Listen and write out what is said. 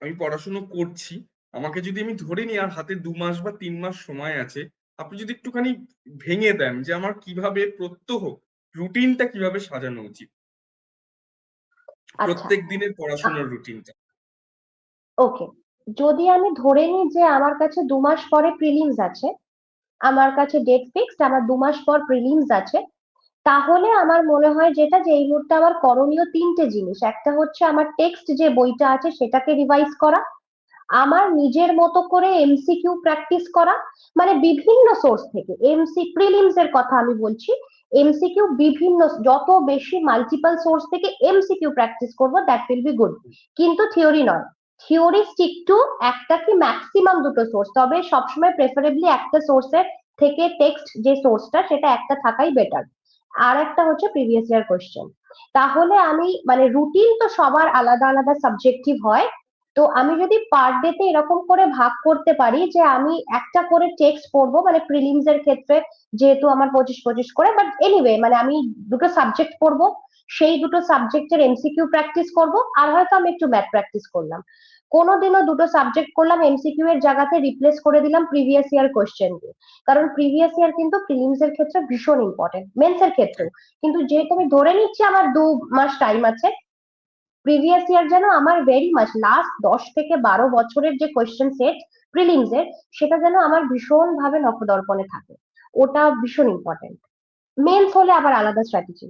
আমি পড়াশুনো করছি, আমাকে যদি আমি ধরে নিই আর হাতে 2 মাস বা 3 মাস সময় আছে, আপনি যদি একটুখানি ভেঙে দেন যে আমার কিভাবে প্রত্যহ রুটিনটা কিভাবে সাজানো উচিত, আচ্ছা, প্রত্যেক দিনের পড়াশোনার রুটিনটা। ওকে। যদি আমি ধরে নিই যে আমার কাছে 2 মাস পরে প্রিলিমস আছে, আমার কাছে ডেট ফিক্সড, আমার 2 মাস পর প্রিলিমস আছে, তাহলে আমার মনে হয় যেটা, যে এই মুহূর্তে আমার করণীয় তিনটে জিনিস। একটা হচ্ছে আমার টেক্সট যে বইটা আছে সেটাকে রিভাইজ করা, আমার নিজের মতো করে এমসিকিউ প্র্যাকটিস করা, মানে বিভিন্ন সোর্স থেকে। প্রিলিমস এর কথা আমি বলছি, এমসিকিউ বিভিন্ন, যত বেশি মাল্টিপল সোর্স থেকে এমসিকিউ প্র্যাকটিস করব দ্যাট উইল বি গুড। কিন্তু থিওরি নয়, থিওরি স্টিক টু একটা কি ম্যাক্সিমাম দুটো সোর্স, তবে সবসময় প্রেফারেবলি একটা সোর্সের থেকে টেক্সট যে সোর্সটা সেটা একটা থাকাই বেটার। আর একটা হচ্ছে প্রিভিয়াস ইয়ার কোশ্চেন। তাহলে আমি মানে রুটিন তো সবার আলাদা আলাদা সাবজেক্টিভ হয়, তো আমি যদি পার ডে তে এরকম করে ভাগ করতে পারি যে আমি একটা করে টেক্সট পড়বো, মানে প্রিলিমস এর ক্ষেত্রে যেহেতু আমার 25-25 করে, বাট এনিওয়ে মানে আমি দুটো সাবজেক্ট পড়বো, সেই দুটো সাবজেক্টের এমসিকিউ প্র্যাকটিস করব, আর হয়তো আমি একটু ম্যাথ প্র্যাকটিস করলাম। কোনোদিনও দুটো সাবজেক্ট করলাম, এমসিকিউ এর জায়গাতে রিপ্লেস করে দিলাম প্রিভিয়াস ইয়ার কোশ্চেন দিয়ে। কারণ প্রিভিয়াস ইয়ার কিন্তু প্রিলিমস এর ক্ষেত্রে ভীষণ ইম্পর্টেন্ট, মেন্স এর ক্ষেত্রেও। কিন্তু যেহেতু আমি ধরে নিচ্ছি আমার 2 মাস টাইম আছে, প্রিভিয়াস ইয়ার যেন আমার ভেরি মাচ লাস্ট 10 থেকে 12 বছরের যে কোয়েশ্চেন সেট প্রিলিমস এর, সেটা যেন আমার ভীষণ ভাবে নখদর্পণে থাকে। ওটা ভীষণ ইম্পর্টেন্ট। মেন্স হলে আবার আলাদা স্ট্র্যাটেজি।